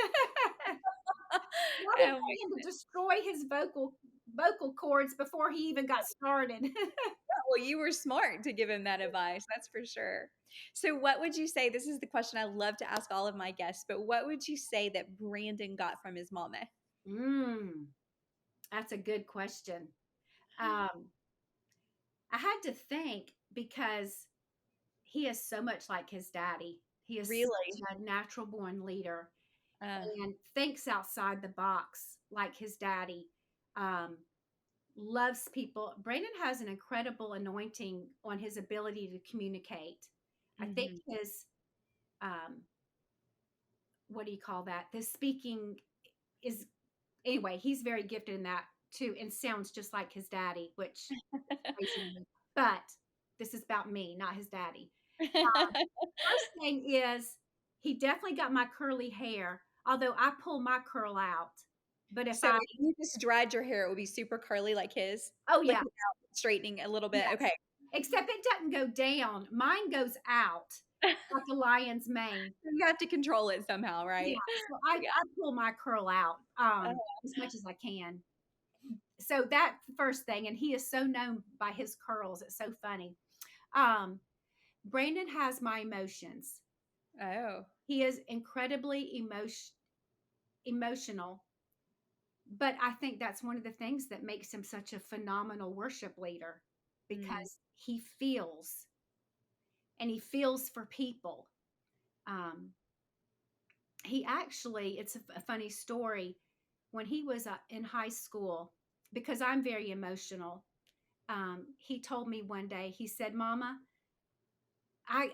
Speaker 1: Oh my
Speaker 2: trying to destroy his vocal cords before he even got started.
Speaker 1: well, you were smart to give him that advice, that's for sure. So what would you say, this is the question I love to ask all of my guests, but what would you say that Brandon got from his mama?
Speaker 2: Mm, that's a good question. Um, I had to think because he is so much like his daddy. He is
Speaker 1: Really?
Speaker 2: such a natural born leader
Speaker 1: Uh,
Speaker 2: and thinks outside the box like his daddy. Um, loves people. Brandon has an incredible anointing on his ability to communicate. I think
Speaker 1: mhm.
Speaker 2: his, um, what do you call that? The speaking is, anyway, he's very gifted in that too and sounds just like his daddy, which is crazy to me. But this is about me, not his daddy. First thing is, he definitely got my curly hair, although I pull my curl out. But if
Speaker 1: So
Speaker 2: I,
Speaker 1: if you just dried your hair, it would be super curly like his?
Speaker 2: oh,
Speaker 1: Like
Speaker 2: yeah,
Speaker 1: without straightening a little bit?
Speaker 2: yes.
Speaker 1: Okay.
Speaker 2: Except it doesn't go down. Mine goes out like a lion's mane.
Speaker 1: You have to control it somehow,
Speaker 2: Yeah,
Speaker 1: right?
Speaker 2: so I
Speaker 1: Yeah.
Speaker 2: pull my curl out,
Speaker 1: Uh,
Speaker 2: as much as I can. So that's the first thing, and he is so known by his curls, it's so funny. Um, Brandon has my emotions.
Speaker 1: oh.
Speaker 2: He is incredibly emotional, but I think that's one of the things that makes him such a phenomenal worship leader
Speaker 1: Mm,
Speaker 2: because he feels and he feels for people. Um, he actually, it's a funny story. When he was in high school, because I'm very emotional, he told me one day, he said, Mama, I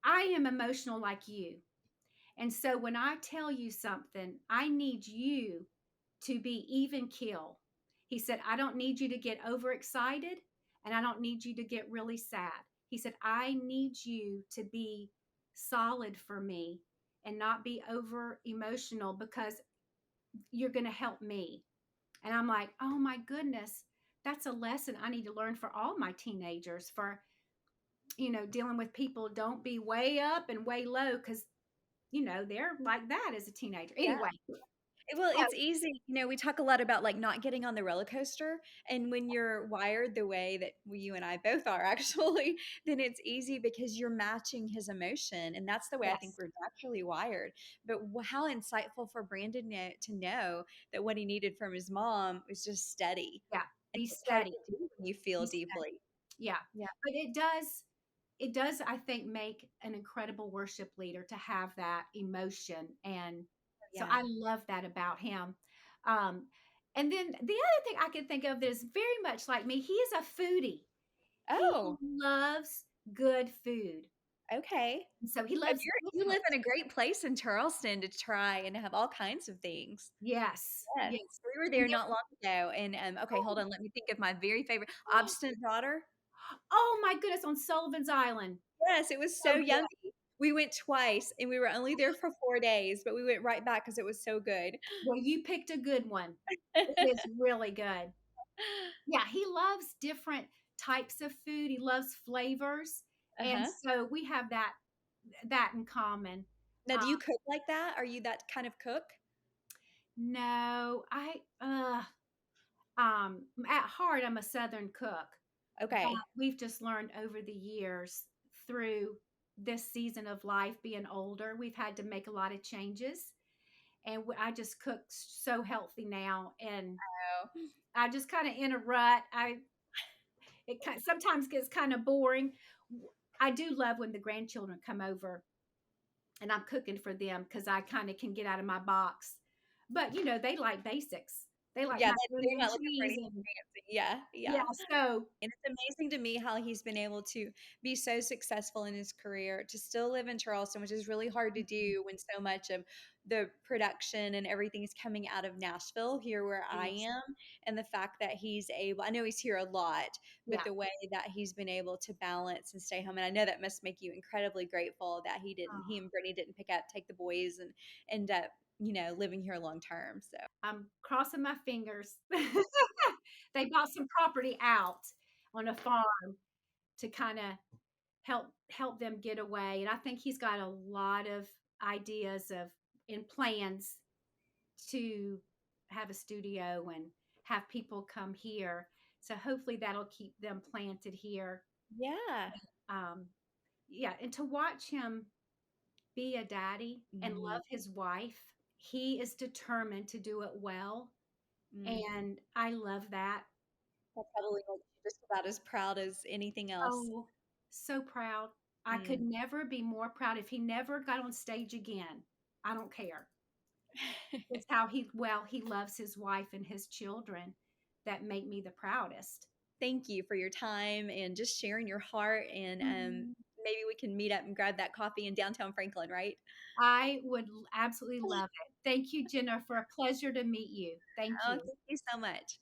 Speaker 2: I am emotional like you. And so when I tell you something, I need you to be even keel. He said, I don't need you to get overexcited and I don't need you to get really sad. He said, I need you to be solid for me and not be over emotional because you're going to help me. And I'm like, oh my goodness, that's a lesson I need to learn for all my teenagers for, dealing with people. Don't be way up and way low because, they're like that as a teenager.
Speaker 1: yeah.
Speaker 2: Anyway,
Speaker 1: Well,
Speaker 2: uh,
Speaker 1: it's easy. We talk a lot about like not getting on the roller coaster. And when you're wired the way that you and I both are actually, then it's easy because you're matching his emotion. And that's the way I think
Speaker 2: yes,
Speaker 1: we're naturally wired. But how insightful for Brandon to know that what he needed from his mom was just steady.
Speaker 2: yeah,
Speaker 1: And
Speaker 2: be
Speaker 1: it's hard
Speaker 2: steady,
Speaker 1: to do when you
Speaker 2: be
Speaker 1: feel
Speaker 2: steady.
Speaker 1: deeply.
Speaker 2: Yeah.
Speaker 1: Yeah.
Speaker 2: But it does, I think, make an incredible worship leader to have that emotion. And so
Speaker 1: Yeah.
Speaker 2: I love that about him. Um, and then the other thing I can think of that is very much like me, he is a foodie. He
Speaker 1: Oh,
Speaker 2: loves good food.
Speaker 1: Okay.
Speaker 2: And so he
Speaker 1: But
Speaker 2: loves
Speaker 1: you live
Speaker 2: different.
Speaker 1: in a great place in Charleston to try and have all kinds of things.
Speaker 2: Yes,
Speaker 1: Yes,
Speaker 2: yes.
Speaker 1: we were
Speaker 2: And
Speaker 1: there not long ago, and, okay, hold
Speaker 2: oh,
Speaker 1: on, let me think of my very favorite
Speaker 2: oh,
Speaker 1: Obstinate Daughter?
Speaker 2: oh my goodness, on Sullivan's Island.
Speaker 1: Yes, it was so
Speaker 2: So
Speaker 1: yummy.
Speaker 2: good.
Speaker 1: We went twice, and we were only there for 4 days, but we went right back because it was so good.
Speaker 2: Well, you picked a good one. It is really good. Yeah, he loves different types of food. He loves flavors, and
Speaker 1: Uh-huh.
Speaker 2: so we have that in common.
Speaker 1: Now
Speaker 2: Uh,
Speaker 1: do you cook like that? Are you that kind of cook?
Speaker 2: no, at heart, I'm a Southern cook, but
Speaker 1: Okay.
Speaker 2: we've just learned over the years through this season of life, being older, we've had to make a lot of changes, and I just cook so healthy now, and
Speaker 1: Oh.
Speaker 2: I just kind of in a rut. It sometimes gets kind of boring. I do love when the grandchildren come over and I'm cooking for them because I kind of can get out of my box. But they like basics. They like
Speaker 1: Yeah, that
Speaker 2: macaroni
Speaker 1: they're
Speaker 2: and
Speaker 1: not looking for
Speaker 2: cheese
Speaker 1: anything
Speaker 2: and
Speaker 1: fancy. Yeah,
Speaker 2: yeah.
Speaker 1: yeah.
Speaker 2: So
Speaker 1: And it's amazing to me how he's been able to be so successful in his career, to still live in Charleston, which is really hard to do when so much of the production and everything is coming out of Nashville, here where I
Speaker 2: yes,
Speaker 1: am. And the fact that he's able, I know he's here a lot, but
Speaker 2: yeah.
Speaker 1: the way that he's been able to balance and stay home. And I know that must make you incredibly grateful that he
Speaker 2: Oh,
Speaker 1: and Brittany didn't take the boys and end up, living here long term. So,
Speaker 2: I'm crossing my fingers. They bought some property out on a farm to kind of help them get away, and I think he's got a lot of ideas of in plans to have a studio and have people come here. So hopefully that'll keep them planted here.
Speaker 1: yeah.
Speaker 2: Um, yeah, and to watch him be a daddy and
Speaker 1: Mhm.
Speaker 2: love his wife, he is determined to do it well.
Speaker 1: Mm.
Speaker 2: And I love that.
Speaker 1: That probably makes you just about as proud as anything else.
Speaker 2: Oh, so proud. I could
Speaker 1: Mm.
Speaker 2: never be more proud if he never got on stage again. I don't care. It's how he loves his wife and his children that make me the proudest.
Speaker 1: Thank you for your time and just sharing your heart, and,
Speaker 2: Mhm.
Speaker 1: maybe we can meet up and grab that coffee in downtown Franklin, right?
Speaker 2: I would absolutely love it. Thank you, Jennifer. A pleasure to meet you. Thank
Speaker 1: Oh,
Speaker 2: you.
Speaker 1: thank you so much.